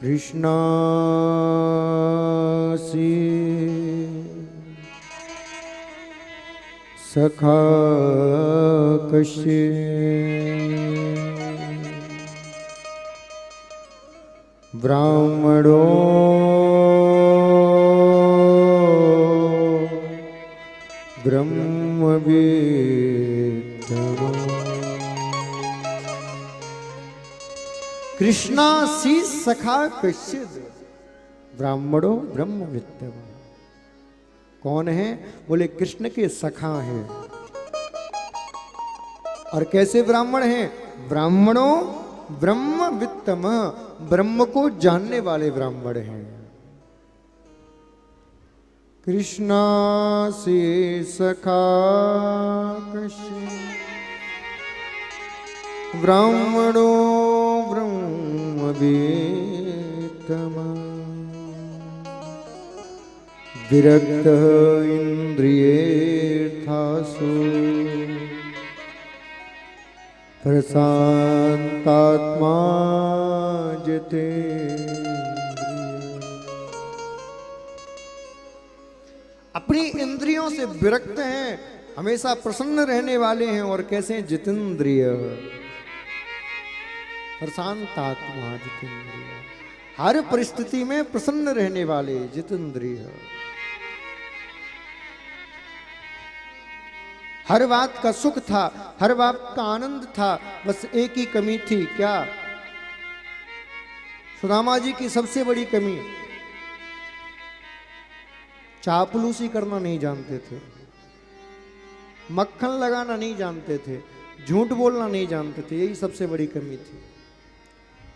कृष्णासि सखा कश्चित् ब्राह्मणो ब्रह्मविद्तमः। कृष्णासि सखा कश्चित् ब्राह्मणो ब्रह्मविद्तमः। कौन है? बोले कृष्ण के सखा हैं। और कैसे ब्राह्मण हैं? ब्राह्मणों ब्रह्मवित्तम, ब्रह्म को जानने वाले ब्राह्मण हैं। कृष्णासि सखा कश्चित् ब्राह्मणो ब्रह्मवित्तमः। विरक्तः इन्द्रियेर्थासु प्रशान्तात्मा जितेन्द्रियः। अपनी इंद्रियों से विरक्त हैं, हमेशा प्रसन्न रहने वाले हैं। और कैसे हैं? जितेंद्रिय, प्रशांतात्मा जितेंद्रिय, हर परिस्थिति में प्रसन्न रहने वाले जितेंद्रिय। हर बात का सुख था, हर बात का आनंद था, बस एक ही कमी थी। क्या? सुदामा जी की सबसे बड़ी कमी, चापलूसी करना नहीं जानते थे, मक्खन लगाना नहीं जानते थे, झूठ बोलना नहीं जानते थे। यही सबसे बड़ी कमी थी।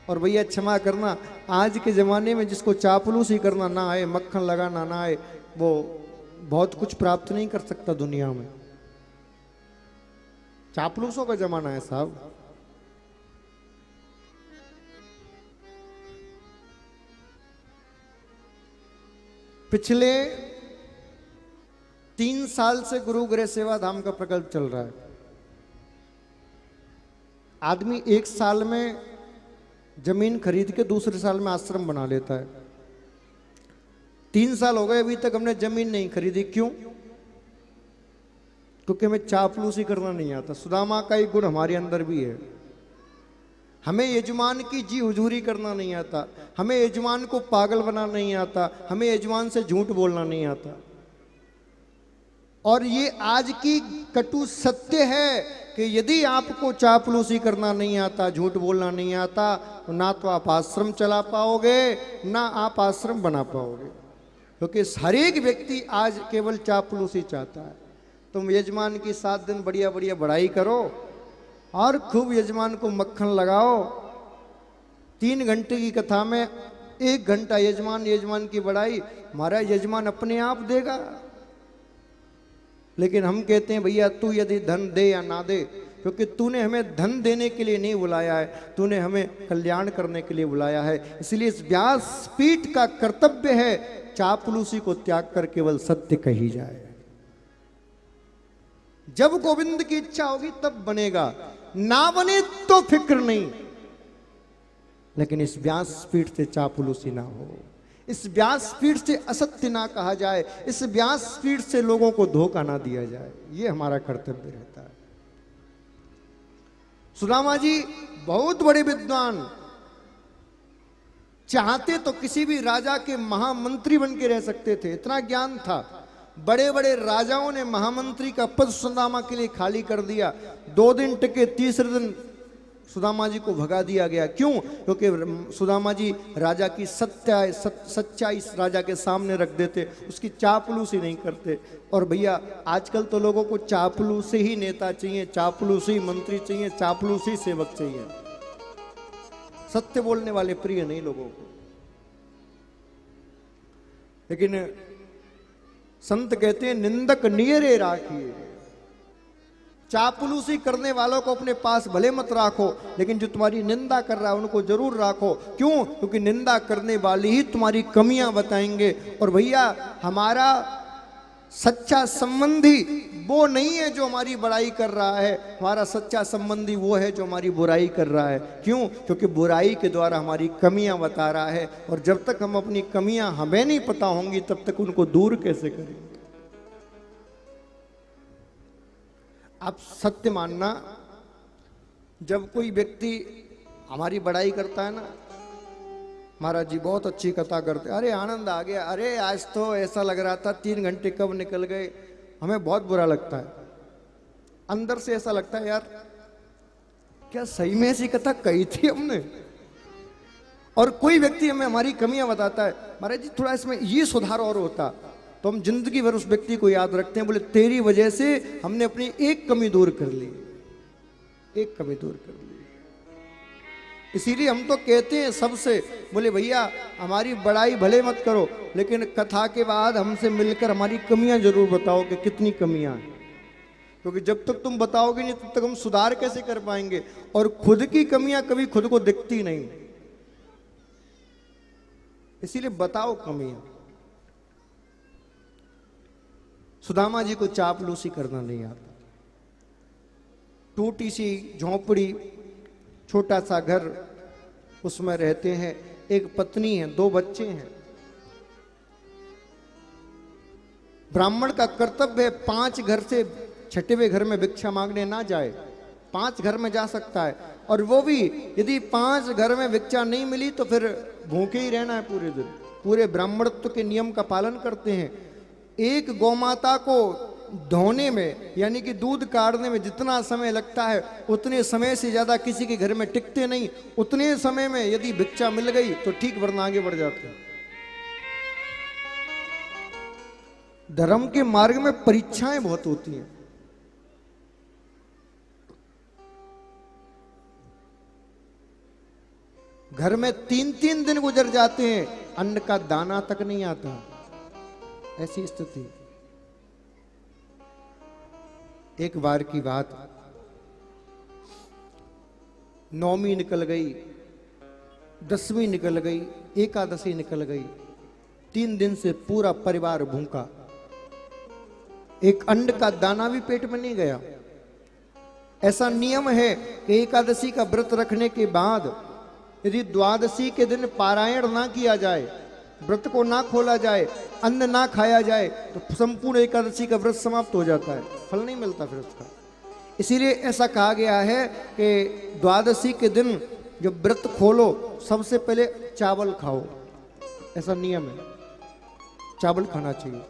और भैया क्षमा करना, आज के जमाने में जिसको चापलूसी करना ना आए, मक्खन लगाना ना आए, वो बहुत कुछ प्राप्त नहीं कर सकता दुनिया में। चापलूसों का जमाना है साहब। पिछले 3 साल से गुरु गृह सेवा धाम का प्रकल्प चल रहा है। आदमी 1 साल में जमीन खरीद के दूसरे साल में आश्रम बना लेता है। 3 साल हो गए, अभी तक हमने जमीन नहीं खरीदी। क्यों? क्योंकि हमें चापलूसी करना नहीं आता। सुदामा का एक गुण हमारे अंदर भी है। हमें यजमान की जी हुजूरी करना नहीं आता, हमें यजमान को पागल बनाना नहीं आता, हमें यजमान से झूठ बोलना नहीं आता। और ये आज की कटु सत्य है कि यदि आपको चापलूसी करना नहीं आता, झूठ बोलना नहीं आता, तो ना तो आप आश्रम चला पाओगे, ना आप आश्रम बना पाओगे। क्योंकि हर एक व्यक्ति आज केवल चापलूसी चाहता है। तुम यजमान की 7 दिन बढ़िया बढ़िया बढ़ाई करो और खूब यजमान को मक्खन लगाओ। 3 घंटे की कथा में 1 घंटा यजमान की बढ़ाई, हमारा यजमान अपने आप देगा। लेकिन हम कहते हैं भैया तू यदि धन दे या ना दे, क्योंकि तूने हमें धन देने के लिए नहीं बुलाया है, तूने हमें कल्याण करने के लिए बुलाया है। इसलिए इस व्यासपीठ का कर्तव्य है चापलूसी को त्याग कर केवल सत्य कही जाए। जब गोविंद की इच्छा होगी तब बनेगा, ना बने तो फिक्र नहीं। लेकिन इस व्यासपीठ से चापलूसी ना हो, इस व्यासपीठ से असत्य ना कहा जाए, इस व्यासपीठ से लोगों को धोखा ना दिया जाए। ये हमारा कर्तव्य रहता है। सुदामा जी बहुत बड़े विद्वान, चाहते तो किसी भी राजा के महामंत्री बन के रह सकते थे, इतना ज्ञान था। बड़े बड़े राजाओं ने महामंत्री का पद सुदामा के लिए खाली कर दिया। 2 दिन टिके, तीसरे दिन सुदामा जी को भगा दिया गया। क्यों? क्योंकि सुदामा जी राजा की सच्चाई राजा के सामने रख देते, उसकी चापलूसी नहीं करते। और भैया आजकल तो लोगों को चापलूसी ही नेता चाहिए, चापलूसी मंत्री चाहिए, चापलूसी सेवक चाहिए। सत्य बोलने वाले प्रिय नहीं लोगों को। लेकिन संत कहते हैं निंदक नियरे राखिए। चापलूसी करने वालों को अपने पास भले मत राखो, लेकिन जो तुम्हारी निंदा कर रहा है उनको जरूर राखो। क्यों? क्योंकि निंदा करने वाले ही तुम्हारी कमियां बताएंगे। और भैया हमारा सच्चा संबंधी वो नहीं है जो हमारी बड़ाई कर रहा है, हमारा सच्चा संबंधी वो है जो हमारी बुराई कर रहा है। क्यों? क्योंकि बुराई के द्वारा हमारी कमियां बता रहा है, और जब तक हम अपनी कमियां हमें नहीं पता होंगी तब तक उनको दूर कैसे करेंगे। आप सत्य मानना, जब कोई व्यक्ति हमारी बड़ाई करता है ना, महाराज जी बहुत अच्छी कथा करते, अरे आनंद आ गया, अरे आज तो ऐसा लग रहा था 3 घंटे कब निकल गए, हमें बहुत बुरा लगता है। अंदर से ऐसा लगता है यार क्या सही में ऐसी कथा कही थी हमने। और कोई व्यक्ति हमें हमारी कमियां बताता है, महाराज जी थोड़ा इसमें ये सुधार और होता, तो हम जिंदगी भर उस व्यक्ति को याद रखते हैं, बोले तेरी वजह से हमने अपनी एक कमी दूर कर ली, एक कमी दूर कर ली। इसीलिए हम तो कहते हैं सबसे, बोले भैया हमारी बड़ाई भले मत करो, लेकिन कथा के बाद हमसे मिलकर हमारी कमियां जरूर बताओ कि कितनी कमियां हैं, क्योंकि जब तक तुम बताओगे नहीं तब तक हम सुधार कैसे कर पाएंगे। और खुद की कमियां कभी खुद को दिखती नहीं, इसीलिए बताओ कमियां। सुदामा जी को चापलूसी करना नहीं आता। टूटी सी झोंपड़ी, छोटा सा घर, उसमें रहते हैं, एक पत्नी है, 2 बच्चे हैं। ब्राह्मण का कर्तव्य है 5 घर से 6वें घर में भिक्षा मांगने ना जाए, 5 घर में जा सकता है, और वो भी यदि 5 घर में भिक्षा नहीं मिली तो फिर भूखे ही रहना है पूरे दिन। पूरे ब्राह्मणत्व के नियम का पालन करते हैं। एक गौमाता को धोने में यानी कि दूध काढ़ने में जितना समय लगता है उतने समय से ज्यादा किसी के घर में टिकते नहीं। उतने समय में यदि भिक्षा मिल गई तो ठीक, वरना आगे बढ़ जाते हैं। धर्म के मार्ग में परीक्षाएं बहुत होती हैं। घर में 3-3 दिन गुजर जाते हैं, अन्न का दाना तक नहीं आता, ऐसी स्थिति। एक बार की बात, नौमी निकल गई, 10वीं निकल गई, एकादशी निकल गई, 3 दिन से पूरा परिवार भूखा, एक अन्न का दाना भी पेट में नहीं गया। ऐसा नियम है कि एकादशी का व्रत रखने के बाद यदि द्वादशी के दिन पारायण ना किया जाए, व्रत को ना खोला जाए, अन्न ना खाया जाए, तो संपूर्ण एकादशी का व्रत समाप्त हो जाता है, फल नहीं मिलता फिर उसका। इसीलिए ऐसा कहा गया है कि द्वादशी के दिन जब व्रत खोलो सबसे पहले चावल खाओ, ऐसा नियम है, चावल खाना चाहिए।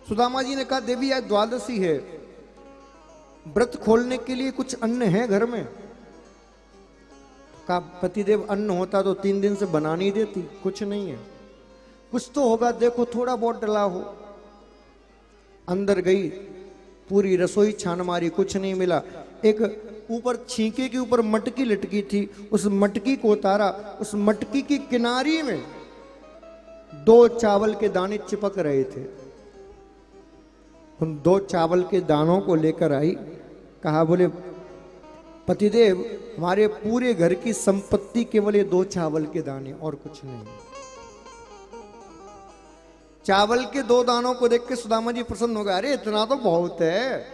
सुदामा जी ने कहा देवी आज द्वादशी है, व्रत खोलने के लिए कुछ अन्न है घर में? का पतिदेव अन्न होता तो 3 दिन से बना नहीं देती, कुछ नहीं है। कुछ तो होगा, देखो थोड़ा बहुत डला हो। अंदर गई, पूरी रसोई छान मारी, कुछ नहीं मिला। एक ऊपर छींके के ऊपर मटकी लटकी थी, उस मटकी को उतारा, उस मटकी की किनारी में 2 चावल के दाने चिपक रहे थे। उन 2 चावल के दानों को लेकर आई, कहा बोले पतिदेव हमारे पूरे घर की संपत्ति केवल ये 2 चावल के दाने, और कुछ नहीं। चावल के 2 दानों को देख के सुदामा जी प्रसन्न हो गए, अरे इतना तो बहुत है,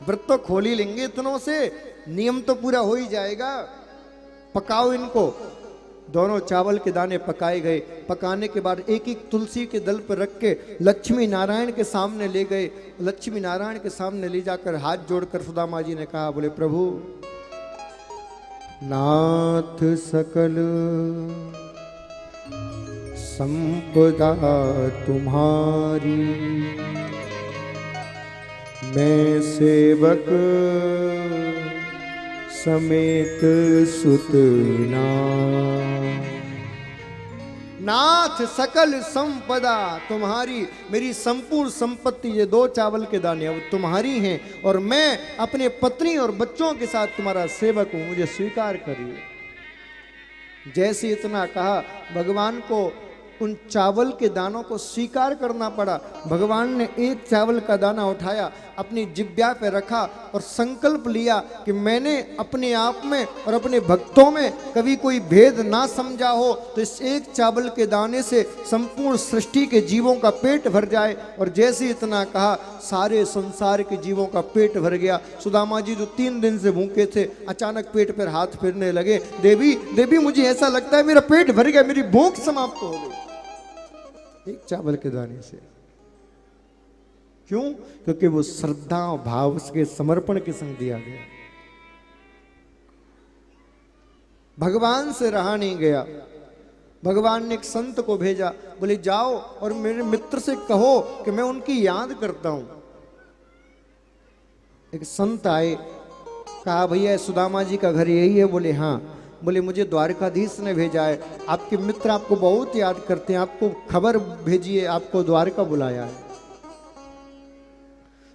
व्रत तो खोल ही लेंगे इतनों से, नियम तो पूरा हो ही जाएगा, पकाओ इनको। दोनों चावल के दाने पकाए गए। पकाने के बाद एक एक तुलसी के दल पर रख के लक्ष्मी नारायण के सामने ले गए। लक्ष्मी नारायण के सामने ले जाकर हाथ जोड़कर सुदामा जी ने कहा, बोले प्रभु नाथ सकल संपदा तुम्हारी, मैं सेवक समेत सुतना। नाथ सकल संपदा तुम्हारी, मेरी संपूर्ण संपत्ति ये 2 चावल के दाने अब तुम्हारी हैं, और मैं अपने पत्नी और बच्चों के साथ तुम्हारा सेवक हूं, मुझे स्वीकार करिए। जैसे इतना कहा, भगवान को उन चावल के दानों को स्वीकार करना पड़ा। भगवान ने एक चावल का दाना उठाया, अपनी जिह्वा पे रखा और संकल्प लिया कि मैंने अपने आप में और अपने भक्तों में कभी कोई भेद ना समझा हो, तो इस एक चावल के दाने से संपूर्ण सृष्टि के जीवों का पेट भर जाए। और जैसे इतना कहा, सारे संसार के जीवों का पेट भर गया। सुदामा जी जो 3 दिन से भूखे थे, अचानक पेट पर हाथ फेरने लगे, देवी देवी मुझे ऐसा लगता है मेरा पेट भर गया, मेरी भूख समाप्त हो गई एक चावल के दाने से। क्यों? क्योंकि वो श्रद्धा और भाव के समर्पण के संग दिया गया। भगवान से रहा नहीं गया। भगवान ने एक संत को भेजा, बोले जाओ और मेरे मित्र से कहो कि मैं उनकी याद करता हूं। एक संत आए, कहा भैया सुदामा जी का घर यही है? बोले हाँ। बोले मुझे द्वारकाधीश ने भेजा है, आपके मित्र आपको बहुत याद करते हैं, आपको खबर भेजी है, आपको द्वारका बुलाया है।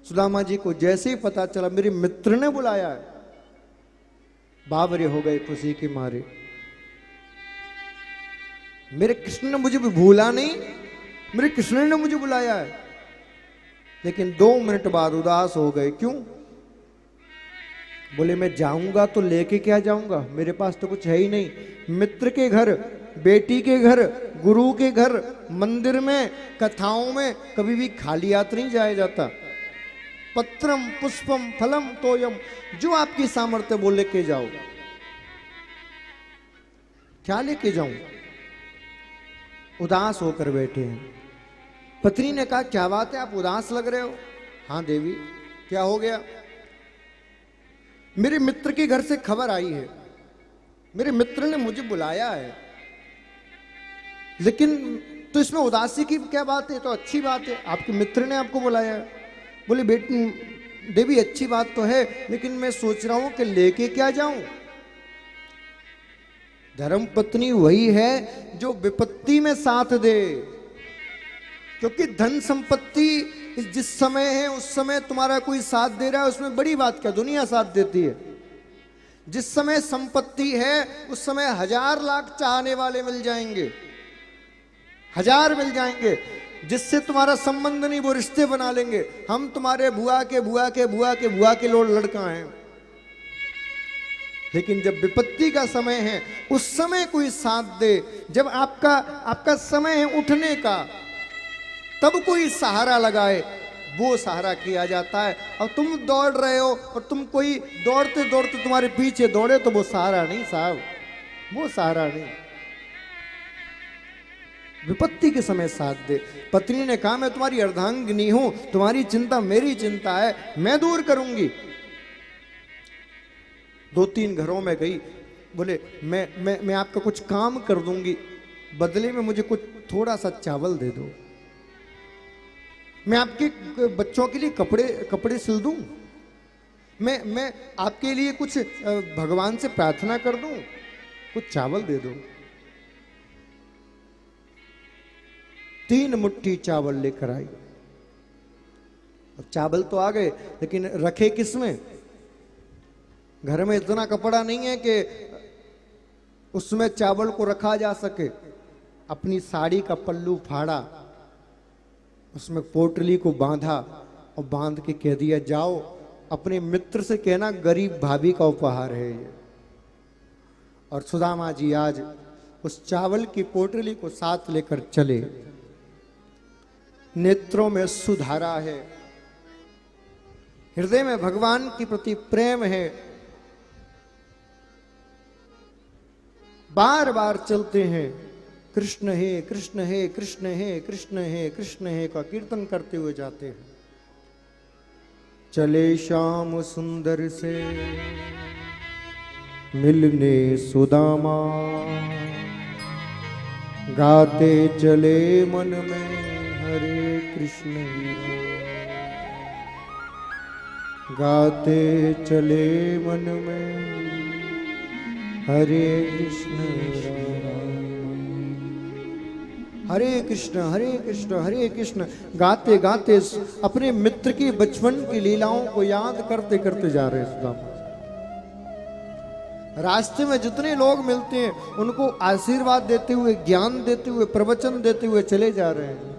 सुदामा जी को जैसे ही पता चला मेरे मित्र ने बुलाया है, बावरे हो गए खुशी के मारे। मेरे कृष्ण ने मुझे भी भूला नहीं, मेरे कृष्ण ने मुझे बुलाया है। लेकिन 2 मिनट बाद उदास हो गए। क्यों? बोले मैं जाऊंगा तो लेके क्या जाऊंगा, मेरे पास तो कुछ है ही नहीं। मित्र के घर, बेटी के घर, गुरु के घर, मंदिर में, कथाओं में कभी भी खाली हाथ नहीं जाया जाता। पत्रम पुष्पम फलम तोयम, जो आपकी सामर्थ्य वो लेके जाओ। क्या लेके जाऊं? उदास होकर बैठे हैं। पत्नी ने कहा क्या बात है, आप उदास लग रहे हो? हाँ देवी, क्या हो गया? मेरे मित्र के घर से खबर आई है, मेरे मित्र ने मुझे बुलाया है। लेकिन तो इसमें उदासी की क्या बात है? तो अच्छी बात है, आपके मित्र ने आपको बुलाया है। बोले बेटी देवी अच्छी बात तो है, लेकिन मैं सोच रहा हूं कि लेके क्या जाऊं। धर्म पत्नी वही है जो विपत्ति में साथ दे, क्योंकि धन संपत्ति जिस समय है उस समय तुम्हारा कोई साथ दे रहा है, उसमें बड़ी बात क्या, दुनिया साथ देती है। जिस समय संपत्ति है उस समय 1000 लाख चाहने वाले मिल जाएंगे, 1000 मिल जाएंगे। जिससे तुम्हारा संबंध नहीं वो रिश्ते बना लेंगे, हम तुम्हारे बुआ के बुआ के बुआ के बुआ के लोग लड़का हैं। लेकिन जब विपत्ति का समय है उस समय कोई साथ दे, जब आपका समय है उठने का, तब कोई सहारा लगाए, वो सहारा किया जाता है। अब तुम दौड़ रहे हो और तुम कोई दौड़ते दौड़ते तुम्हारे पीछे दौड़े तो वो सहारा नहीं साहब, वो सहारा नहीं। विपत्ति के समय साथ दे। पत्नी ने कहा मैं तुम्हारी अर्धांगिनी हूं, तुम्हारी चिंता मेरी चिंता है, मैं दूर करूंगी। 2-3 घरों में गई, बोले मैं आपका कुछ काम कर दूंगी, बदले में मुझे कुछ थोड़ा सा चावल दे दो, मैं आपके बच्चों के लिए कपड़े सिल दूं, मैं आपके लिए कुछ भगवान से प्रार्थना कर दूं, कुछ चावल दे दो। 3 मुट्ठी चावल लेकर आई। और चावल तो आ गए, लेकिन रखे किस में? घर में इतना कपड़ा नहीं है कि उसमें चावल को रखा जा सके। अपनी साड़ी का पल्लू फाड़ा, उसमें पोटली को बांधा और बांध के कह दिया जाओ अपने मित्र से कहना गरीब भाभी का उपहार है ये। और सुदामा जी आज उस चावल की पोटली को साथ लेकर चले। नेत्रों में सुधारा है, हृदय में भगवान के प्रति प्रेम है, बार बार चलते हैं कृष्ण हे कृष्ण हे कृष्ण हे कृष्ण हे कृष्ण हे का कीर्तन करते हुए जाते हैं। चले श्याम सुंदर से मिलने सुदामा, गाते चले मन में हरे कृष्ण, गाते चले मन में हरे कृष्ण हरे कृष्ण हरे कृष्ण हरे कृष्ण। गाते गाते अपने मित्र की बचपन की लीलाओं को याद करते करते जा रहे सुदामा। रास्ते में जितने लोग मिलते हैं उनको आशीर्वाद देते हुए, ज्ञान देते हुए, प्रवचन देते हुए चले जा रहे हैं।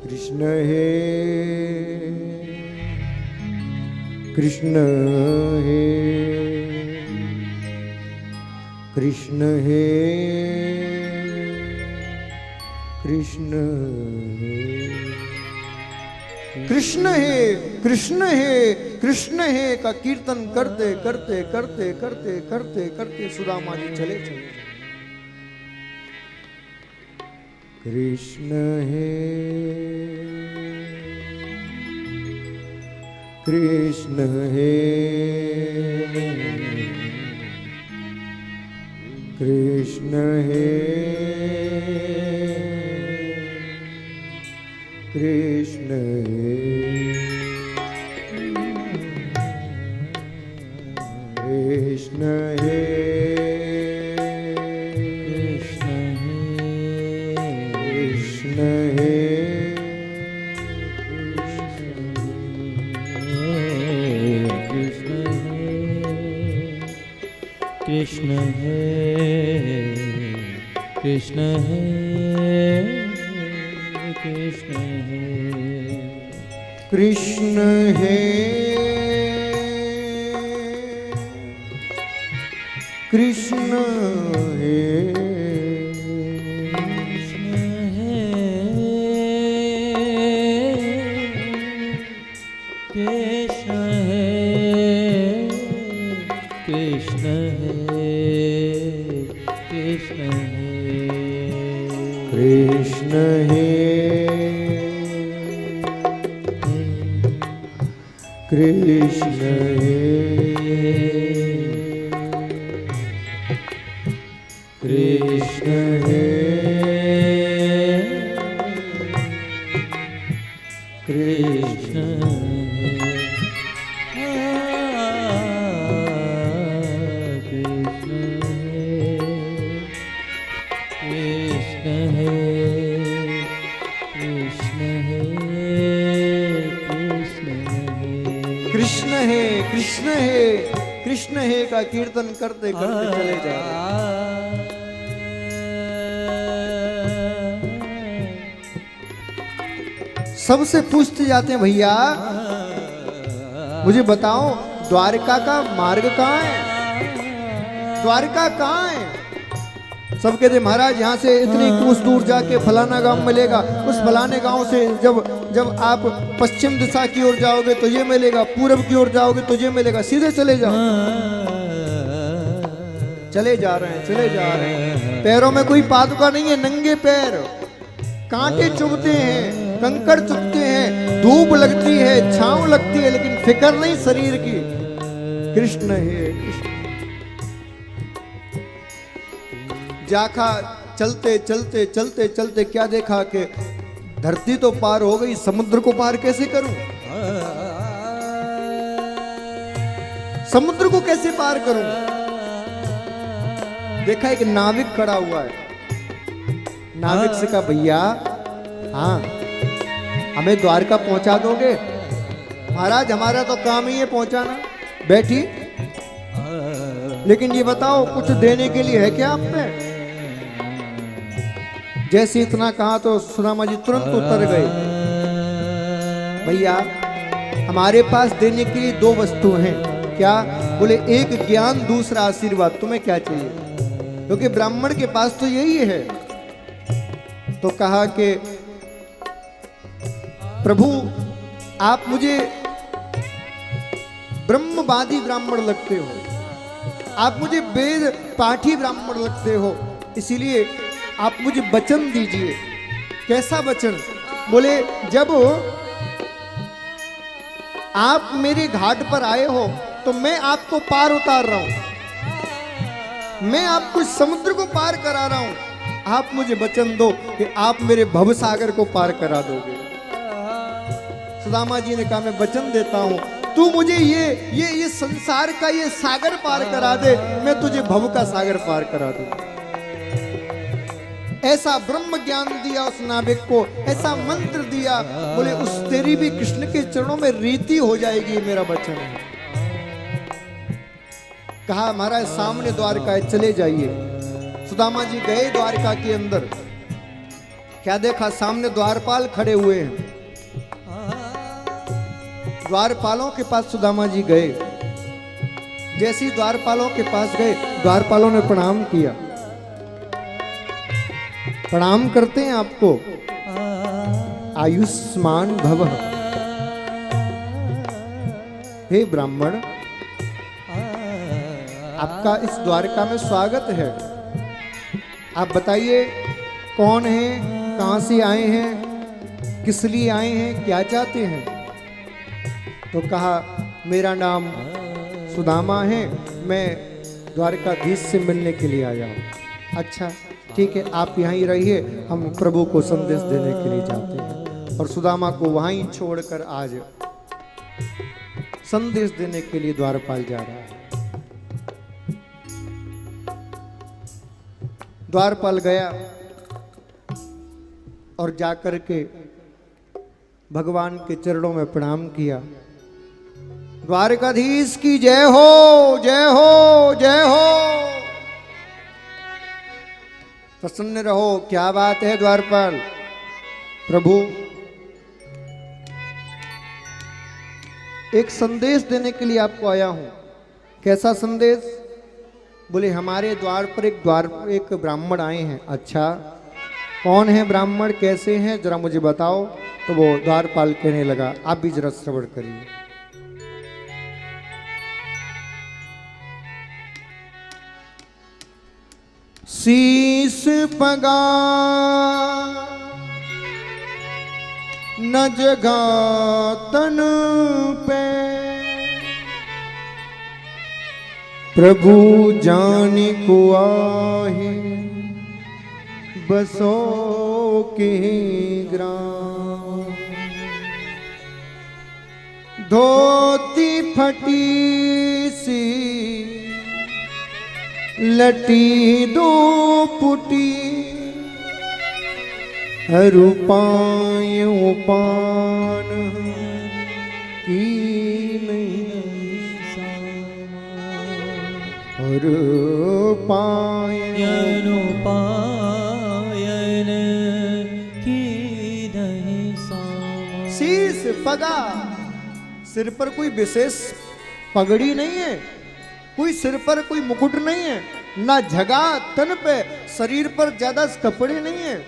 कृष्ण हे कृष्ण हे कृष्ण हे कृष्ण हे कृष्ण हे कृष्ण हे कृष्ण हे का कीर्तन करते करते करते करते करते करते सुदामा जी चले चले। कृष्ण हे कृष्ण हे कृष्ण हे कृष्ण हे कृष्ण हे कृष्ण हे कृष्ण हे कृष्ण हे कृष्ण हे कृष्ण हे कृष्ण हे कृष्ण हे कृष्ण हे कृष्ण हे कृष्ण हे कृष्ण हे कृष्ण हे कृष्ण कृष्ण हे कृष्ण हे कृष्ण हे का कीर्तन करते करते चले जा रहे। सबसे पूछते जाते हैं, भैया मुझे बताओ द्वारका का मार्ग कहाँ है, द्वारका कहाँ है? सब कहते महाराज यहाँ से इतनी कुछ दूर जाके फलाना गांव मिलेगा, उस फलाने गांव से जब आप पश्चिम दिशा की ओर जाओगे तो ये मिलेगा, पूरब की ओर जाओगे तो ये मिलेगा, सीधे चले जाओ। चले जा रहे हैं चले जा रहे हैं, पैरों में कोई पादुका नहीं है, नंगे पैर, कांटे चुभते हैं, कंकड़ चुभते हैं, धूप लगती है, छांव लगती है, लेकिन फिक्र नहीं शरीर की। कृष्ण है कृष्ण। जाखा चलते चलते चलते चलते क्या देखा कि धरती तो पार हो गई, समुद्र को पार कैसे करूं, समुद्र को कैसे पार करूं? देखा एक नाविक खड़ा हुआ है, नाविक से कहा भैया हाँ हमें द्वारका पहुंचा दोगे? महाराज हमारा तो काम ही है पहुंचाना। बैठी, लेकिन ये बताओ कुछ देने के लिए है क्या आप पे? जैसे इतना कहा तो सुदामा जी तुरंत उतर गए। भैया हमारे पास देने के लिए दो वस्तु हैं। क्या? बोले एक ज्ञान, दूसरा आशीर्वाद। तुम्हें क्या चाहिए? क्योंकि ब्राह्मण के पास तो यही है। तो कहा कि प्रभु आप मुझे ब्रह्मवादी ब्राह्मण लगते हो, आप मुझे वेद पाठी ब्राह्मण लगते हो, इसीलिए आप मुझे वचन दीजिए। कैसा वचन? बोले जब आप मेरे घाट पर आए हो तो मैं आपको पार उतार रहा हूं, मैं आपको समुद्र को पार करा रहा हूं, आप मुझे वचन दो कि आप मेरे भव सागर को पार करा दोगे। सुदामा जी ने कहा मैं वचन देता हूं, तू मुझे ये संसार का ये सागर पार करा दे, मैं तुझे भव का सागर पार करा दूं। ऐसा ब्रह्म ज्ञान दिया उस नाविक को, ऐसा मंत्र दिया। बोले उस तेरी भी कृष्ण के चरणों में रीति हो जाएगी, मेरा वचन है। कहा महाराज सामने द्वारका है, चले जाइए। सुदामा जी गए द्वारका के अंदर, क्या देखा सामने द्वारपाल खड़े हुए हैं। द्वारपालों के पास सुदामा जी गए, जैसे ही द्वारपालों के पास गए, द्वारपालों ने प्रणाम किया। प्रणाम करते हैं आपको, आयुष्मान भव। हे ब्राह्मण, आपका इस द्वारका में स्वागत है। आप बताइए कौन है, कहां से आए हैं, किस लिए आए हैं, क्या चाहते हैं? तो कहा मेरा नाम सुदामा है, मैं द्वारकाधीश से मिलने के लिए आया हूँ। अच्छा ठीक है, आप यहाँ ही रहिए, हम प्रभु को संदेश देने के लिए जाते हैं। और सुदामा को वहीं छोड़कर आज संदेश देने के लिए द्वारपाल जा रहा है। द्वारपाल गया और जाकर के भगवान के चरणों में प्रणाम किया। द्वारकाधीश की जय हो, जय हो, जय हो। प्रसन्न रहो। क्या बात है द्वारपाल? प्रभु एक संदेश देने के लिए आपको आया हूं। कैसा संदेश? बोले हमारे द्वार पर एक ब्राह्मण आए हैं। अच्छा कौन है ब्राह्मण, कैसे हैं, जरा मुझे बताओ। तो वो द्वारपाल कहने लगा, आप भी जरा श्रवण करिए। शीस पगा न जगा तन पे, प्रभु जान को आहे बसो के ग्राम। धोती फटी सी लटी दो पुटी, रूपायों पान की नहीं और पायन पायन की नहीं सामा। शीस पगा, सिर पर कोई विशेष पगड़ी नहीं है, कोई सिर पर कोई मुकुट नहीं है, ना झगा तन पे, शरीर पर ज्यादा कपड़े नहीं है।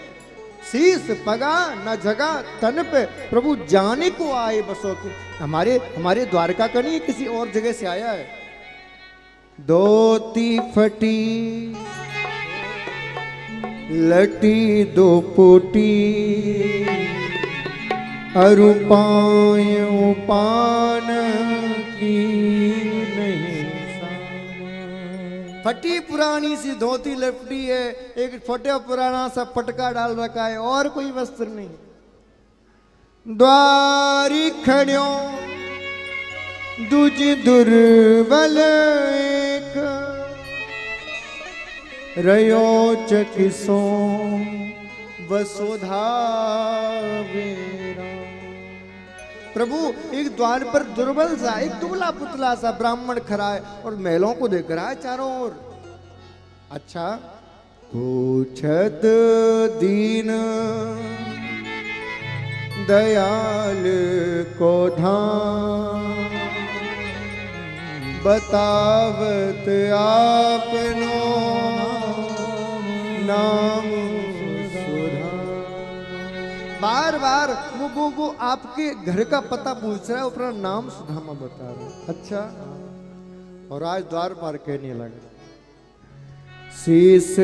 शीस पगा न झगा तन पे, प्रभु जाने को आए बसो के। हमारे द्वारका का नहीं, किसी और जगह से आया है। धोती फटी लटी दो पोटी, अरुपायों पान की नहीं। फटी पुरानी सी धोती लपटी है, एक फटे पुराना सा पटका डाल रखा है, और कोई वस्त्र नहीं। द्वारी खड़ो दुज दुर्बल एक, रयो चकिसो वसुधा वेरा। प्रभु एक द्वार पर दुर्बल सा, एक दुबला पुतला सा ब्राह्मण खड़ा है और महलों को देख रहा है चारों ओर। अच्छा पूछत दीन दयाल को धाम, बतावत आपनो नाम सुधा। बार बार वो आपके घर का पता पूछ रहा है, अपना नाम सुदामा बता रहा है। अच्छा, और आज द्वार पार कहने लगा, शीस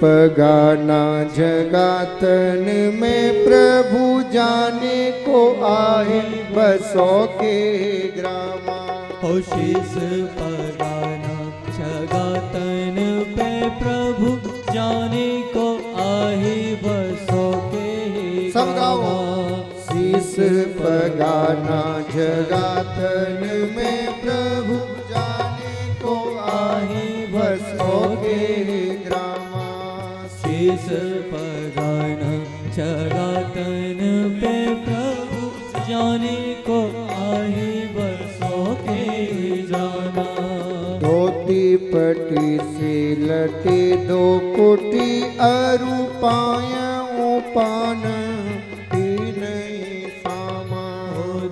पगाना जगातन में प्रभु जाने को आए बसो के ग्रामा। शीस पगाना जगातन पे प्रभु जाने को आए बसो के। सब गाओ। शीस पगाना जगातन में प्रभु जाने को आए बसो के ग्रामा। शीस पगाना जगातन पे प्रभु जाने को आए बसो के जाना। धोती धोती पटी से लटे दो कोटि अरु पायऊ पान की नहीं सामा।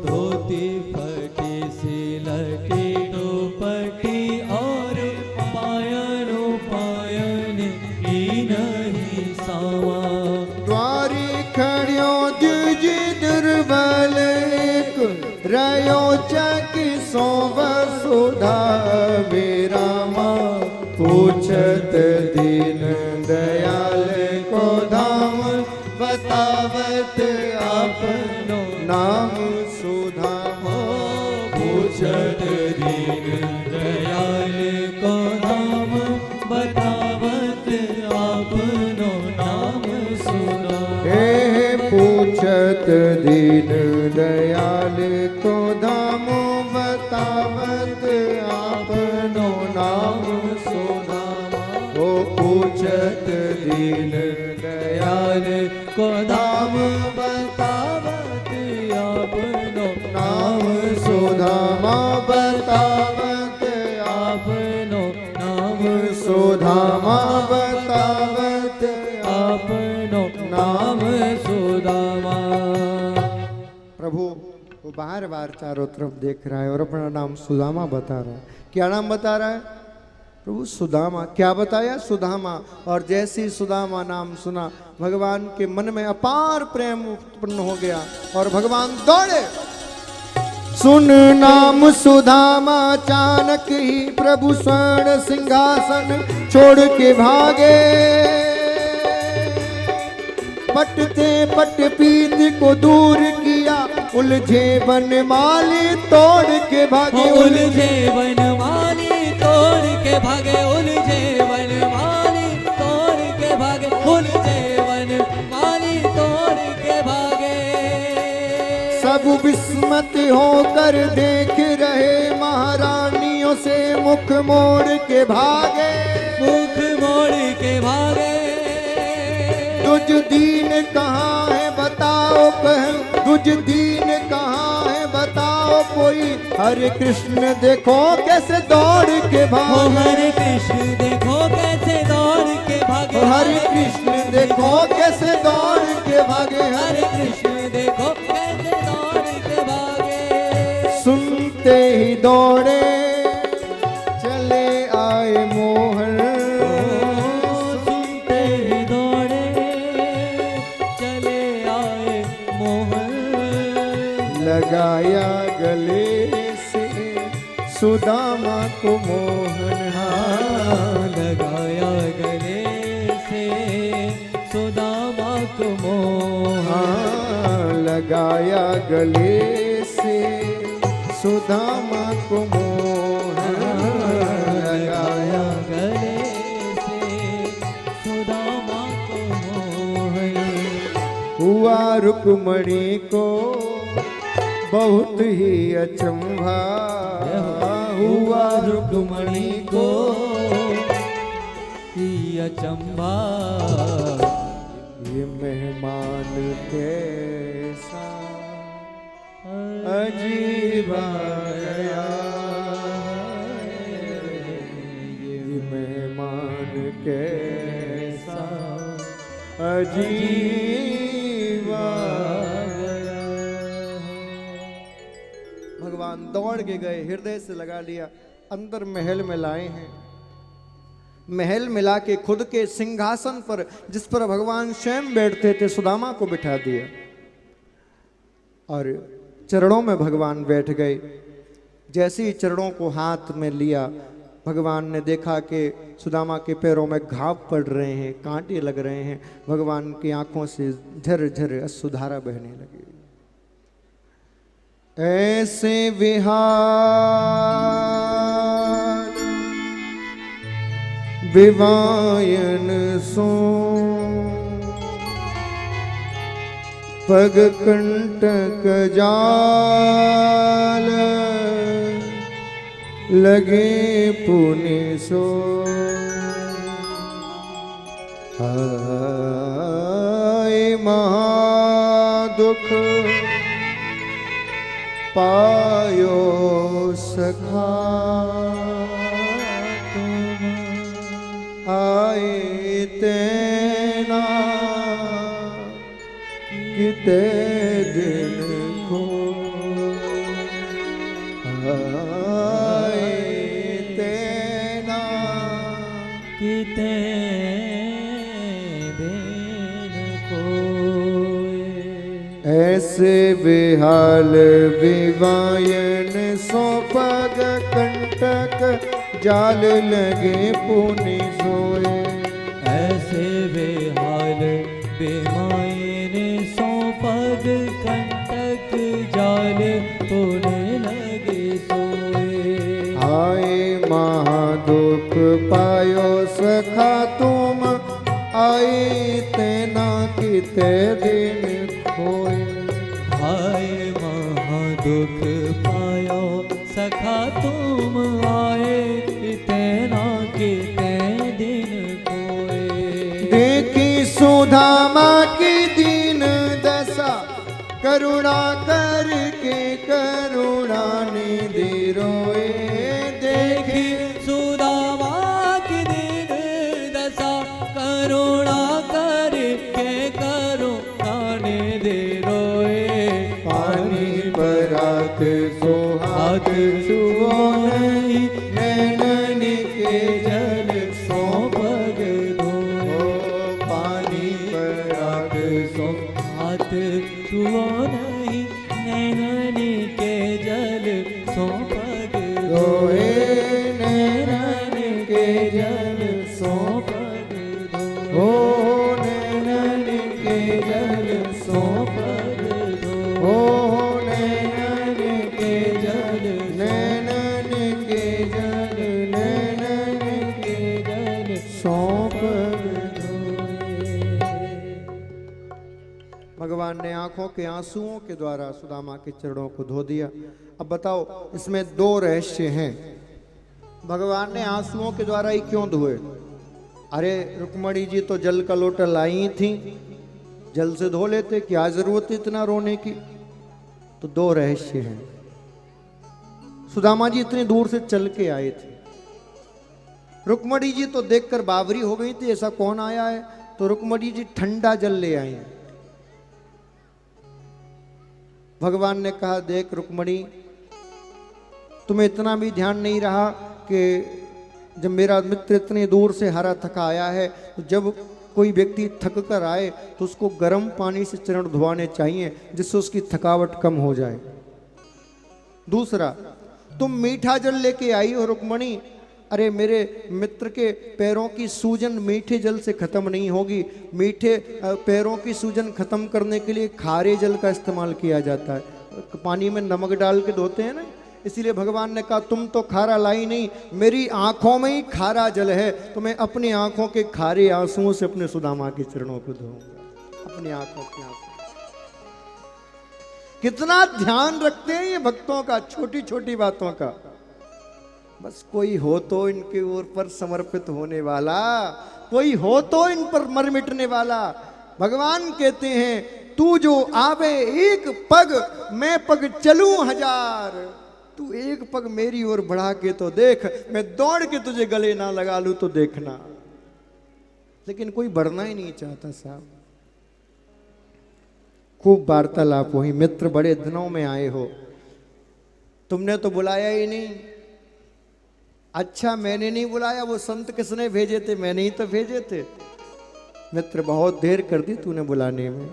धोती फटी से लटे दो पटी और पायनो पायन की नहीं सावा। द्वारी खड़ियो द्विज दुर्बल रयो चकी सो वसुधा मेरा माँ पूछत दीन दयाल को धाम बतावत आपनो नाम सुधा। पूछत दीन दयाल को नाम बतावत आपनो नाम सुना। हे पूछत दीन दयाल को धाम बतावत आपनो नाम सुधा। ओ पूछत दीन दयाल को नाम बतावत आपनो नाम सुधामा बतावत आपनो नाम सुधामा बतावत आपनो नाम सुदामा। प्रभु वो बार बार चारों तरफ देख रहा है और अपना नाम सुदामा बता रहा है। क्या नाम बता रहा है प्रभु? सुदामा। क्या बताया? सुदामा। और जैसे ही सुदामा नाम सुना भगवान के मन में अपार प्रेम उत्पन्न हो गया और भगवान दौड़े। सुन नाम सुदामा अचानक ही प्रभु स्वर्ण सिंहासन छोड़ के भागे। पटते पट पीत को दूर किया उलझे बनमाली तोड़ के भागे। उलझे बनमाली तोड़ के भागे। उलझे बनमाली तोड़ के भागे। उलझे बनमाली तोड़ के भागे। सब विस्मत होकर देख रहे महारानियों से मुख मोड़ के भागे। मुख मोड़ के भागे। तुझ दीन कहाँ है बताओ कह तुझ दीन कहाँ है बताओ कोई। हरे कृष्ण देखो कैसे दौड़ के भागे। हरे कृष्ण देखो कैसे दौड़ के भागे। हरे कृष्ण देखो कैसे दौड़ के भागे। हरे कृष्ण देखो कैसे दौड़ के भागे। सुनते ही दौड़े चले आए मोहन। सुनते ही दौड़े चले आए मोहन। लगाया गले से सुदामा को मोहन। लगाया गले से सुदामा को मोहन। लगाया गले से सुदामा को मोहन। लगाया गले से सुदामा को मोहन। हुआ रुक्मणी को बहुत ही अचंभा। हुआ रुक्मणी को ही अचंभा। ये मेहमान कैसा अजीब आया। ये मेहमान कैसा अजीब आया। भगवान दौड़ के गए, हृदय से लगा लिया, अंदर महल में लाए हैं। महल मिला के खुद के सिंहासन पर जिस पर भगवान स्वयं बैठते थे सुदामा को बिठा दिया और चरणों में भगवान बैठ गए। जैसे ही चरणों को हाथ में लिया भगवान ने देखा कि सुदामा के पैरों में घाव पड़ रहे हैं, कांटे लग रहे हैं। भगवान की आंखों से झर-झर अश्रुधारा बहने लगी। ऐसे विहार विवायन सो पग कंटक जाल लगे पुनि सो। हाय महादुख पायो सखा आए तेना किते दिन को आए तेना किते दिन कोय। ऐसे बेहाल विवायन सो पग कंटक जाल लगे पुनि सोए। ऐसे बेहाल बेमायने सो पग कंटक जाल पुने लगे सोए। आए महादुख पायो सखा तुम आए तेना किते दिन खोए। हाय महादुख पायो सखा तुम आए तेना किते दिन कोए। देखी सुधामा की दीन दशा करुणा करके करुणा निधि रोए। देखी सुदामा की दीन दशा करुणा करके करुणा निधि रोए। पानी पर हाथ सो हाथ छुओ नहीं नैनन के जल सो पग धोए। पानी पर हाथ सो हाथ छुओ नहीं नैननी के जल सो पग धोए। नैनन के जल सो पग ओ नैनन के जल सो पग ओ नैनन के जल नैनन के जल नैनन के जल सौंप। भगवान ने आंखों के आंसुओं के द्वारा सुदामा के चरणों को धो दिया। अब बताओ इसमें दो रहस्य हैं। भगवान ने आंसुओं के द्वारा ही क्यों धोए? अरे रुक्मणी जी तो जल का लोटा लाई थी, जल से धो लेते, क्या जरूरत इतना रोने की? तो दो रहस्य हैं। सुदामा जी इतनी दूर से चल के आए थे, रुक्मणी जी तो देखकर बावरी हो गई थी, ऐसा कौन आया है? तो रुक्मणी जी ठंडा जल ले आई। भगवान ने कहा देख रुक्मणी, तुम्हें इतना भी ध्यान नहीं रहा कि जब मेरा मित्र इतनी दूर से हरा थका आया है, तो जब कोई व्यक्ति थक कर आए तो उसको गर्म पानी से चरण धुआने चाहिए जिससे उसकी थकावट कम हो जाए। दूसरा, तुम मीठा जल लेके आई हो रुक्मणी, अरे मेरे मित्र के पैरों की सूजन मीठे जल से खत्म नहीं होगी। मीठे पैरों की सूजन खत्म करने के लिए खारे जल का इस्तेमाल किया जाता है, पानी में नमक डाल के धोते हैं ना, इसीलिए भगवान ने कहा तुम तो खारा लाई नहीं, मेरी आंखों में ही खारा जल है, तो मैं अपनी आंखों के खारे आंसुओं से अपने सुदामा के चरणों को धोऊंगा। अपनी आंखों के आंसू। कितना ध्यान रखते हैं ये भक्तों का, छोटी छोटी बातों का। बस कोई हो तो इनके ऊपर समर्पित होने वाला, कोई हो तो इन पर मर मिटने वाला। भगवान कहते हैं तू जो आवे एक पग, मैं पग चलूं हजार। तू एक पग मेरी ओर बढ़ा के तो देख, मैं दौड़ के तुझे गले ना लगा लूं तो देखना। लेकिन कोई बढ़ना ही नहीं चाहता साहब। खूब वार्तालाप हुई, मित्र बड़े दिनों में आए हो, तुमने तो बुलाया ही नहीं। अच्छा मैंने नहीं बुलाया, वो संत किसने भेजे थे? मैंने ही तो भेजे थे। मित्र बहुत देर कर दी तूने बुलाने में।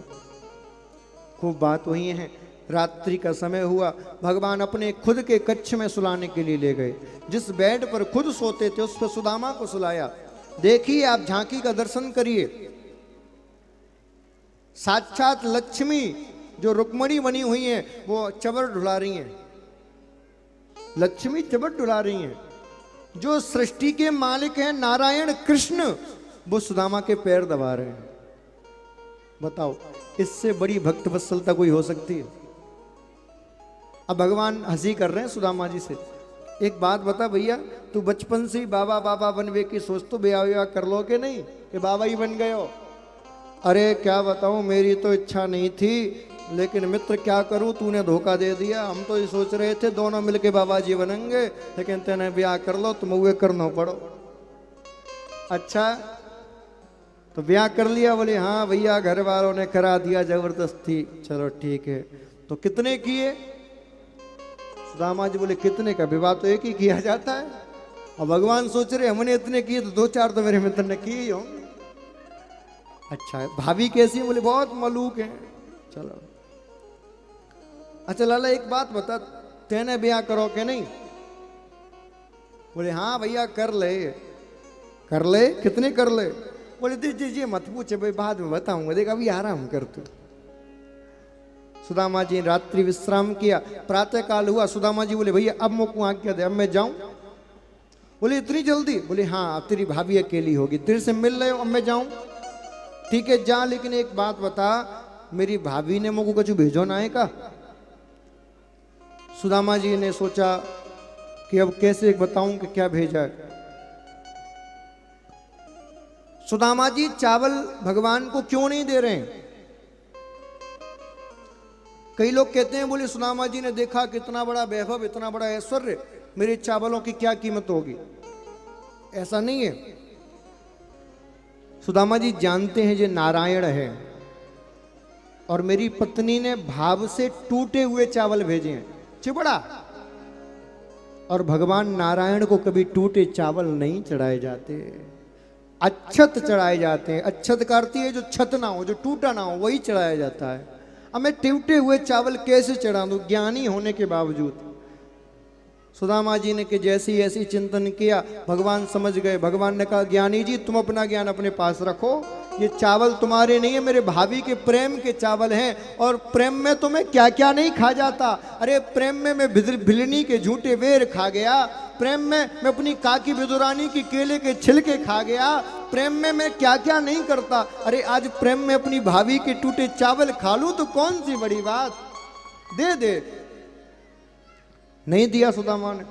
खूब बात हुई है। रात्रि का समय हुआ, भगवान अपने खुद के कक्ष में सुलाने के लिए ले गए। जिस बेड पर खुद सोते थे उस पर सुदामा को सुलाया। देखिए आप झांकी का दर्शन करिए, साक्षात लक्ष्मी जो रुक्मणी बनी हुई है वो चबर ढुला रही हैं। लक्ष्मी चबर ढुला रही हैं। जो सृष्टि के मालिक हैं नारायण कृष्ण, वो सुदामा के पैर दबा रहे हैं। बताओ इससे बड़ी भक्त वत्सलता कोई हो सकती है? अब भगवान हंसी कर रहे हैं सुदामा जी से। एक बात बता भैया, तू बचपन से ही बाबा बाबा बनवे की सोच, तो ब्याह व्याह कर लो कि नहीं कि बाबा ही बन गए हो? अरे क्या बताऊं, मेरी तो इच्छा नहीं थी, लेकिन मित्र क्या करूं, तूने धोखा दे दिया। हम तो ये सोच रहे थे दोनों मिलके बाबा जी बनेंगे, लेकिन तेने ब्याह कर लो, तुम वे करना पड़ो। अच्छा तो ब्याह कर लिया? बोले हाँ भैया घर वालों ने करा दिया जबरदस्ती। चलो ठीक है। तो कितने किए? सुदामा जी बोले कितने का, विवाह तो एक ही किया जाता है। और भगवान सोच रहे हमने इतने किए तो 2-4 तो मेरे मित्र ने किए ही होंगे। अच्छा है। भाभी कैसी है? बोले बहुत मलूक है। चलो अच्छा लाला एक बात बता, तेने ब्याह करो के नहीं? बोले हाँ भैया कर ले। कर ले? कितने कर ले? बोले दीजिए मत पूछे भाई, बाद में बताऊंगा, देख अभी आराम कर तू। सुदामा जी ने रात्रि विश्राम किया। प्रातः काल हुआ। सुदामा जी बोले भैया अब मुझको आज्ञा दे, अब मैं जाऊं? बोले इतनी जल्दी? बोले हाँ अब तेरी भाभी अकेली होगी, तेरे से मिल रहे हो, अब मैं जाऊं? ठीक है जा, लेकिन एक बात बता, मेरी भाभी ने मुझको कुछ भेजो ना है का? सुदामा जी ने सोचा कि अब कैसे बताऊं कि क्या भेजा है। सुदामा जी चावल भगवान को क्यों नहीं दे रहे हैं? कई लोग कहते हैं बोले सुदामा जी ने देखा कितना बड़ा वैभव, इतना बड़ा ऐश्वर्य, मेरे चावलों की क्या कीमत होगी। ऐसा नहीं है। सुदामा जी जानते हैं ये नारायण है और मेरी पत्नी ने भाव से टूटे हुए चावल भेजे हैं, चिबड़ा। और भगवान नारायण को कभी टूटे चावल नहीं चढ़ाए जाते, अच्छत चढ़ाए जाते हैं। अच्छत करती है जो छत ना हो, जो टूटा ना हो, वही चढ़ाया जाता है। अब मैं टूटे हुए चावल कैसे चढ़ा दूं ज्ञानी होने के बावजूद? सुदामा जी ने कि जैसी ऐसी चिंतन किया, भगवान समझ गए। भगवान ने कहा ज्ञानी जी तुम अपना ज्ञान अपने पास रखो, ये चावल तुम्हारे नहीं है, मेरे भाभी के प्रेम के चावल हैं। और प्रेम में तुम्हें क्या क्या नहीं खा जाता। अरे प्रेम में मैं भिलनी के झूठे वेर खा गया, प्रेम में मैं अपनी काकी विदुरानी की केले के छिलके खा गया, प्रेम में मैं क्या क्या नहीं करता। अरे आज प्रेम में अपनी भाभी के टूटे चावल खा लूं तो कौन सी बड़ी बात। दे दे। नहीं दिया सुदामा ने।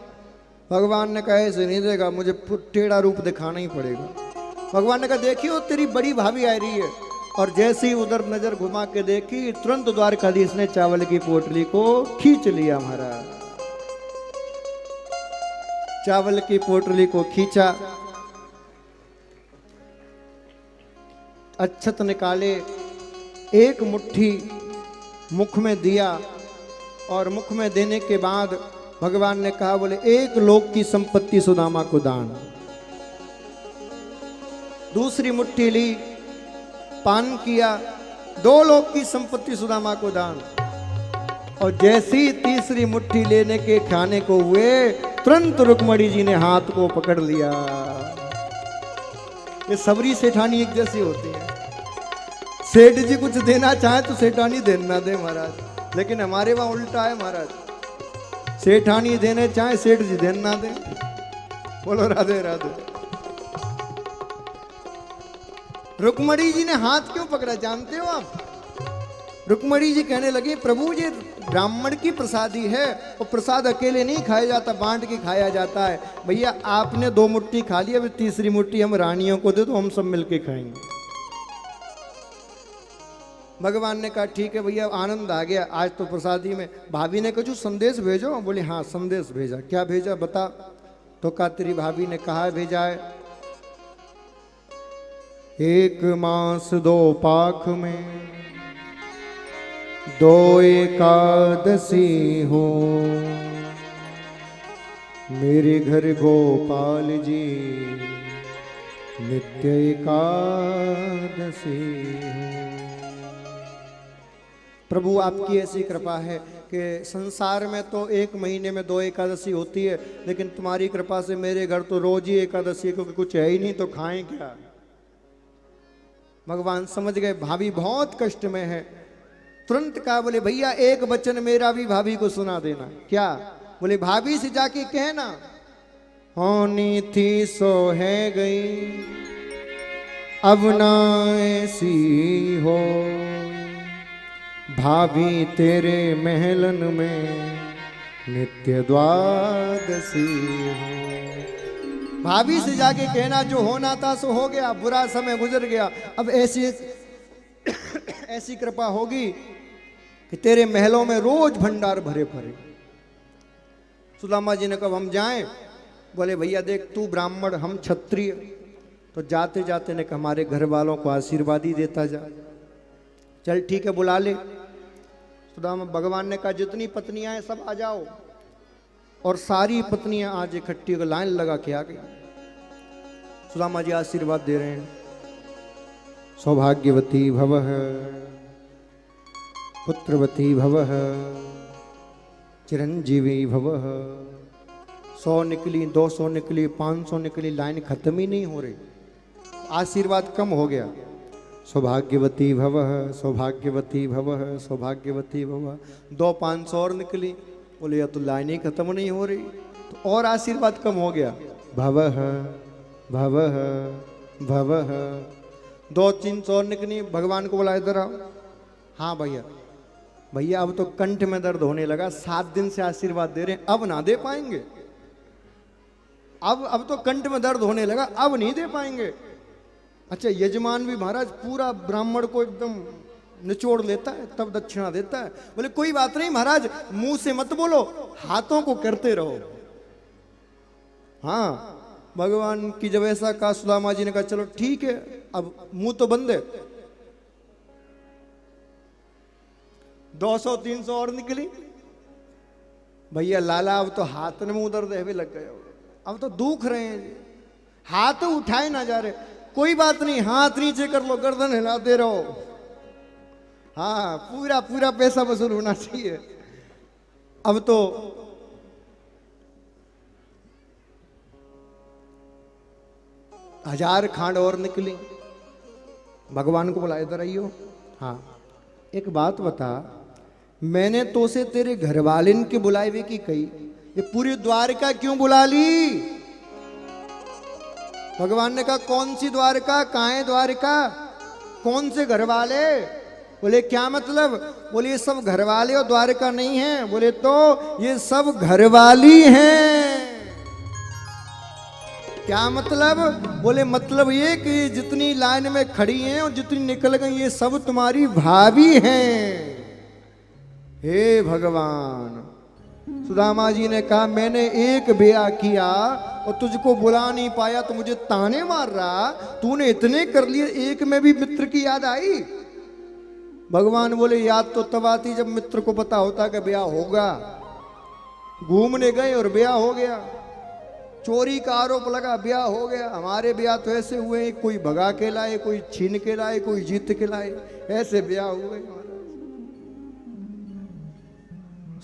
भगवान ने कहा ऐसे नहीं देगा, मुझे टेढ़ा रूप दिखाना ही पड़ेगा। भगवान ने कहा देखियो तेरी बड़ी भाभी आ रही है। और जैसे ही उधर नजर घुमा के देखी, तुरंत द्वारकाधीश ने चावल की पोटली को खींच लिया। महाराज चावल की पोटली को खींचा, अच्छत निकाले, एक मुट्ठी मुख में दिया और मुख में देने के बाद भगवान ने कहा बोले एक लोक की संपत्ति सुदामा को दान। दूसरी मुट्ठी ली, पान किया, 2 लोक की संपत्ति सुदामा को दान। और जैसी तीसरी मुट्ठी लेने के खाने को हुए, तुरंत रुक्मणी जी ने हाथ को पकड़ लिया। ये सबरी सेठानी एक जैसी होती है। सेठ जी कुछ देना चाहे तो सेठानी देना दे महाराज, लेकिन हमारे वहां उल्टा है महाराज, सेठानी देने चाहे सेठ जी देना दे। बोलो राधे राधे। रुक्मणी जी ने हाथ क्यों पकड़ा जानते हो आप? रुक्मणी जी कहने लगी प्रभु जी ब्राह्मण की प्रसादी है, और प्रसाद अकेले नहीं खाया जाता, बांट के खाया जाता है। भैया आपने 2 मुट्ठी खा ली, अब तीसरी मुट्ठी हम रानियों को दे दो, हम सब मिलके खाएंगे। भगवान ने कहा ठीक है भैया, आनंद आ गया आज तो प्रसादी में। भाभी ने कहा संदेश भेजो। बोले हाँ संदेश भेजा। क्या भेजा बता? तो कहा तेरी भाभी ने कहा भेजा है 1 मास 2 पाख में 2 एकादशी हो, मेरे घर गोपाल जी नित्य एकादशी हो। प्रभु आपकी ऐसी कृपा है कि संसार में तो 1 महीने में 2 एकादशी होती है, लेकिन तुम्हारी कृपा से मेरे घर तो रोज ही एकादशी, क्योंकि कुछ है ही नहीं तो खाएं क्या। भगवान समझ गए भाभी बहुत कष्ट में है। तुरंत कहा बोले भैया एक वचन मेरा भी भाभी को सुना देना। क्या? बोले भाभी से जाके कहना होनी थी सो है गई, अब ना ऐसी हो, भाभी तेरे महलन में नित्य द्वादशी हो। भाभी से जाके कहना जो होना था सो हो गया, बुरा समय गुजर गया, अब ऐसी कृपा होगी कि तेरे महलों में रोज भंडार भरे भरे। सुदामा जी ने कहा हम जाएं? बोले भैया देख तू ब्राह्मण हम क्षत्रिय, तो जाते जाते ने कहा हमारे घर वालों को आशीर्वाद ही देता जा। चल ठीक है बुला ले। सुदामा भगवान ने कहा जितनी पत्नियां हैं सब आ जाओ। और सारी पत्नियां आज इकट्ठी होकर लाइन लगा के आ गई। सुदामा जी आशीर्वाद दे रहे हैं, सौभाग्यवती भवः, पुत्रवती भवः, चिरंजीवी भवः। 100 निकली, 200 निकली, 500 निकली, लाइन खत्म ही नहीं हो रही, आशीर्वाद कम हो गया। सौभाग्यवती भवः, सौभाग्यवती भवः, सौभाग्यवती भवः। 200-500 और निकली, बोले या तो लाइन ही खत्म नहीं हो रही, तो और आशीर्वाद कम हो गया। भवः भवः भवः। 200-300 और निकली, भगवान को बोला इधर आओ। हाँ भैया, भैया अब तो कंठ में दर्द होने लगा, 7 दिन से आशीर्वाद दे रहे हैं, अब ना दे पाएंगे। अब तो कंठ में दर्द होने लगा, अब नहीं दे पाएंगे। अच्छा, यजमान भी महाराज पूरा ब्राह्मण को एकदम निचोड़ लेता है, तब दक्षिणा देता है। बोले कोई बात नहीं महाराज, मुंह से मत बोलो, हाथों को करते रहो। हाँ, भगवान की जब ऐसा कहा, सुदामा जी ने कहा चलो ठीक है, अब मुंह तो बंद है। 200-300 और निकली, भैया लाला अब तो हाथ में मुंह दर्द है लग गए, अब तो दुख रहे हैं, हाथ उठाए ना जा रहे। कोई बात नहीं, हाथ नीचे कर लो, गर्दन हिलाते रहो। हाँ, पूरा पूरा पैसा वसूल होना चाहिए। अब तो हजार खांड और निकली, भगवान को बुलाए इधर आइयो। हाँ, एक बात बता, मैंने तो से तेरे घर वाले के बुलाए हुए की कही, ये पूरी द्वारका क्यों बुला ली? भगवान ने कहा कौन सी द्वारका, कहाँ है द्वारका, कौन से घर वाले? बोले क्या मतलब? बोले ये सब घर वाले और द्वारका नहीं है। बोले तो ये सब घरवाली हैं। क्या मतलब? बोले मतलब ये कि जितनी लाइन में खड़ी हैं और जितनी निकल गई, ये सब तुम्हारी भाभी हैं। हे भगवान, सुदामा जी ने कहा मैंने एक ब्याह किया और तुझको बुला नहीं पाया तो मुझे ताने मार रहा, तूने इतने कर लिए, एक में भी मित्र की याद आई? भगवान बोले याद तो तब आती जब मित्र को पता होता कि ब्याह होगा। घूमने गए और ब्याह हो गया, चोरी का आरोप लगा, ब्याह हो गया। हमारे ब्याह तो ऐसे हुए, कोई भगा के लाए, कोई छीन के लाए, कोई जीत के लाए, ऐसे ब्याह हुए।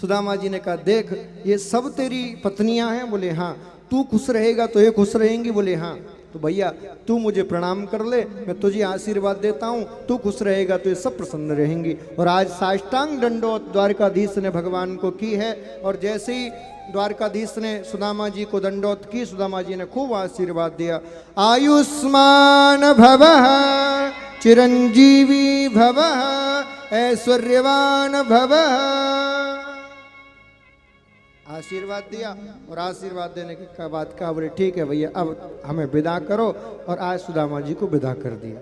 सुदामा जी ने कहा देख ये सब तेरी पत्नियां हैं? बोले हाँ। तू खुश रहेगा तो ये खुश रहेंगी? बोले हाँ। तो भैया तू मुझे प्रणाम कर ले, मैं तुझे आशीर्वाद देता हूँ, तू खुश रहेगा तो ये सब प्रसन्न रहेंगी। और आज साष्टांग दंडोत द्वारकाधीश ने भगवान को की है। और जैसे ही द्वारकाधीश ने सुदामा जी को दंडोत की, सुदामा जी ने खूब आशीर्वाद दिया। आयुष्मान भवः, चिरंजीवी भवः, ऐश्वर्यवान भवः। आशीर्वाद दिया और आशीर्वाद देने के बाद कहा बोले ठीक है भैया अब हमें विदा करो। और आज सुदामा जी को विदा कर दिया।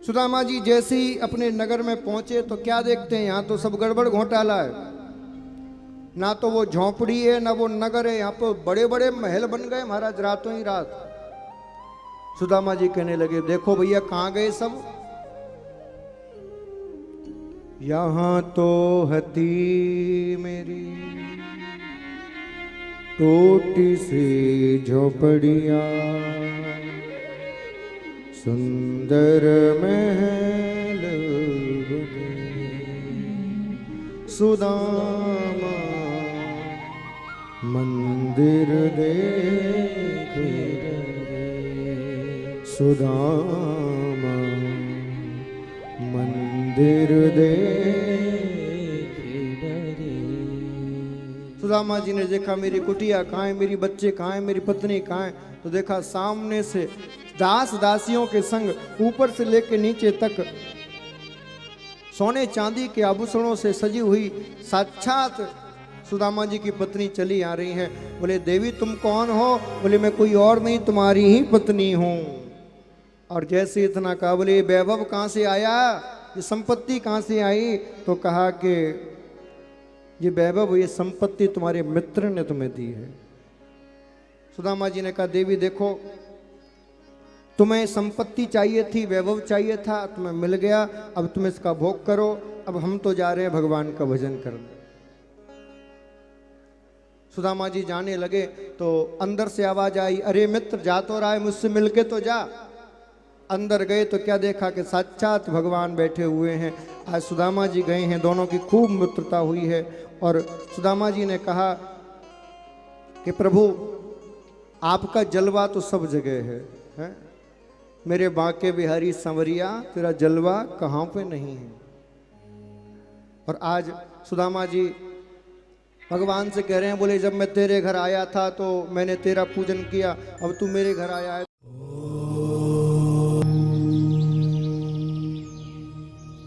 सुदामा जी जैसे ही अपने नगर में पहुंचे तो क्या देखते हैं, यहाँ तो सब गड़बड़ घोटाला है। ना तो वो झोंपड़ी है ना वो नगर है, यहाँ पर बड़े बड़े महल बन गए महाराज रातों ही रात। सुदामा जी कहने लगे देखो भैया कहाँ गए सब? यहाँ तो हती मेरी टूटी सी झोपड़िया, सुंदर महल सुदामा मंदिर देख, सुदामा मंदिर देख डरे। सुदामा जी ने देखा मेरी कुटिया कहाँ है, मेरी बच्चे कहाँ है, मेरी पत्नी कहाँ है? तो देखा सामने से दास दासियों के संग ऊपर से लेकर नीचे तक सोने चांदी के आभूषणों से सजी हुई साक्षात सुदामा जी की पत्नी चली आ रही है। बोले देवी तुम कौन हो? बोले मैं कोई और नहीं, तुम्हारी ही पत्नी हूँ। और जैसे इतना कहा बोले वैभव कहाँ से आया, ये संपत्ति कहाँ से आई? तो कहा कि ये वैभव ये संपत्ति तुम्हारे मित्र ने तुम्हें दी है। सुदामा जी ने कहा देवी देखो, तुम्हें संपत्ति चाहिए थी, वैभव चाहिए था, तुम्हें मिल गया, अब तुम इसका भोग करो, अब हम तो जा रहे हैं भगवान का भजन करने। सुदामा जी जाने लगे तो अंदर से आवाज आई, अरे मित्र जा तो रहा है, मुझसे मिलके तो जा। अंदर गए तो क्या देखा कि साक्षात भगवान बैठे हुए हैं। आज सुदामा जी गए हैं, दोनों की खूब मित्रता हुई है। और सुदामा जी ने कहा कि प्रभु आपका जलवा तो सब जगह है? मेरे बांके बिहारी संवरिया, तेरा जलवा कहाँ पे नहीं है? और आज सुदामा जी भगवान से कह रहे हैं, बोले जब मैं तेरे घर आया था तो मैंने तेरा पूजन किया, अब तू मेरे घर आया है